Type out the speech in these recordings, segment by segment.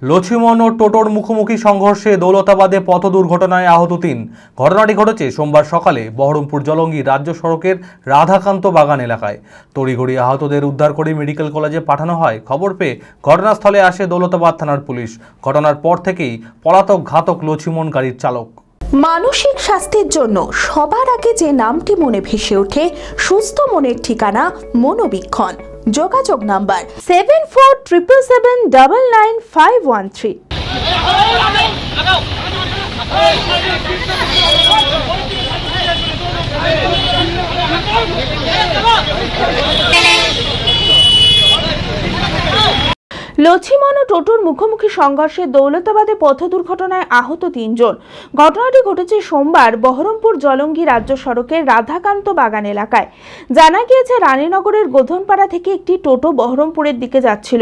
লছিমন ও টোটোর মুখোমুখি সংঘর্ষে দৌলতাবাদে পথ দুর্ঘটনায় আহত ৩। ঘটনাটি ঘটেছে সোমবার সকালে বহরমপুর জলঙ্গি রাজ্য সড়কের রাধাকান্ত বাগান এলাকায়। তড়িঘড়ি আহতদের উদ্ধার করে মেডিকেল কলেজে পাঠানো হয়। খবর পেয়ে ঘটনাস্থলে আসে দৌলতাবাদ থানার পুলিশ। ঘটনার পর থেকেই পলাতক ঘাতক লছিমন গাড়ির চালক। মানসিক স্বাস্থ্যের জন্য সবার আগে যে নামটি মনে ভেসে ওঠে, সুস্থ মনের ঠিকানা মনোবীক্ষণ। যোগাযোগ নাম্বার 7477799513। লছিমন ও টোটোর মুখোমুখি সংঘর্ষে দৌলতাবাদে পথ দুর্ঘটনায় আহত ৩ জন। ঘটনাটি ঘটেছে সোমবার বহরমপুর জলঙ্গি রাজ্য সড়কের রাধাকান্ত বাগান এলাকায়। জানা গিয়েছে, রানীনগরের গোধনপাড়া থেকে একটি টোটো বহরমপুরের দিকে যাচ্ছিল।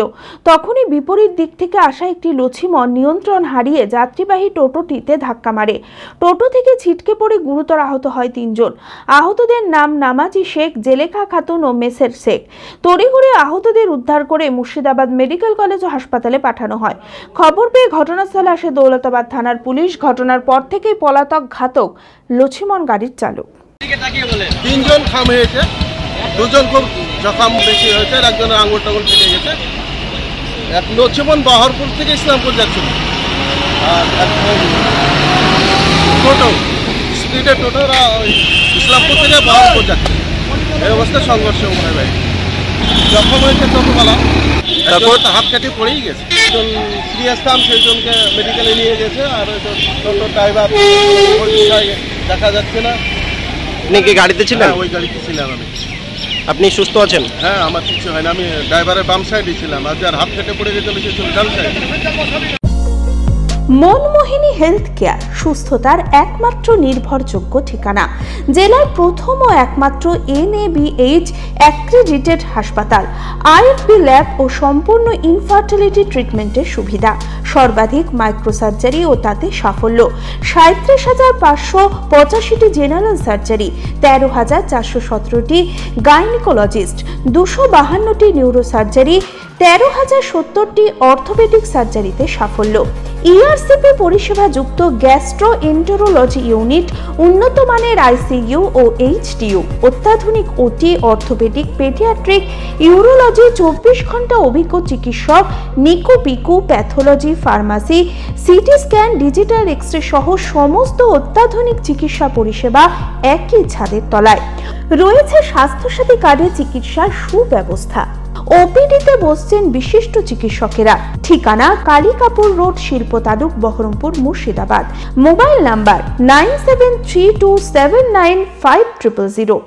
তখনই বিপরীত দিক থেকে আসা একটি লছিমন নিয়ন্ত্রণ হারিয়ে যাত্রীবাহী টোটোটিতে ধাক্কা মারে। টোটো থেকে ছিটকে পড়ে গুরুতর আহত হয় ৩ জন। আহতদের নাম নামাজি শেখ, জেলেখা খাতুন ও মেসের শেখ। তড়িঘড়ি আহতদের উদ্ধার করে মুর্শিদাবাদ মেডিকেল কলেজ ও হাসপাতালে পাঠানো হয়। খবর পেয়ে ঘটনাস্থলে আসে দৌলতাবাদ থানার পুলিশ। ঘটনার পর থেকেই পলাতক ঘাতক লছিমন গাড়ির চালক। ৩ জন খাম হয়েছে, 2 জন খুব জখম বেশি হয়েছে, একজনের আঙুল টাঙুল কেটে গেছে। এক লছিমন বহরপুর থেকে ইসলামপুর যাচ্ছিল, আর টোটো স্পিডে টোটোরা ইসলামপুর থেকে বহরপুর যাচ্ছে। এই অবস্থায় সংঘর্ষ হয় ভাই। জখম হয়েছে টোটোওয়ালা, তারপর হাত কাটি পড়েই গেছে। একজন সিরিয়াস থাম, সেইজনকে মেডিকেলে নিয়ে গেছে। আর টোটো ড্রাইভার দেখা যাচ্ছে না। আপনি কি গাড়িতে ছিলেন? ওই গাড়িতে ছিলাম আমি। আপনি সুস্থ আছেন? হ্যাঁ, আমার কিছু হয় না, আমি ড্রাইভারের বাম সাইডে ছিলাম। আর যার হাত কেটে পড়ে গেছিল সে ছিল ডান সাইডে। মনমোহিনী হেলথ কেয়ার সুস্থতার একমাত্র নির্ভরযোগ্য ঠিকানা। জেলার প্রথম ও একমাত্র NABH অ্যাক্রেডিটেড হাসপাতাল। IFB ল্যাব ও সম্পূর্ণ ইনফার্টিলিটি ট্রিটমেন্টের সুবিধা। সর্বাধিক মাইক্রোসার্জারি ও তাতে সাফল্য। 37,585টি জেনারেল সার্জারি, 13,417টি গাইনিকোলজিস্ট, 252টি নিউরোসার্জারি, 13,070টি অর্থোপেডিক সার্জারিতে সাফল্য। ERCP পরিষেবা যুক্ত গ্যাস্ট্রোএন্টেরোলজি ইউনিট, উন্নত মানের ICU ও HDU, অত্যাধুনিক OT, অর্থোপেডিক, পেডিয়াট্রিক, ইউরোলজি, 24 ঘন্টা অভিজ্ঞ চিকিৎসক, NICU PICU, pathology, pharmacy, CT scan, digital X ray সহ সমস্ত অত্যাধুনিক চিকিৎসা পরিষেবা একই ছাদের তলায়। রয়েছে স্বাস্থ্যসাথী কার্ডে চিকিৎসার সুব্যবস্থা। OPD-তে বসছেন বিশিষ্ট চিকিৎসকেরা। ঠিকানা কালিকাপুর রোড, শিল্প তালুক, বহরমপুর, মুর্শিদাবাদ। Mobile number 9732795000।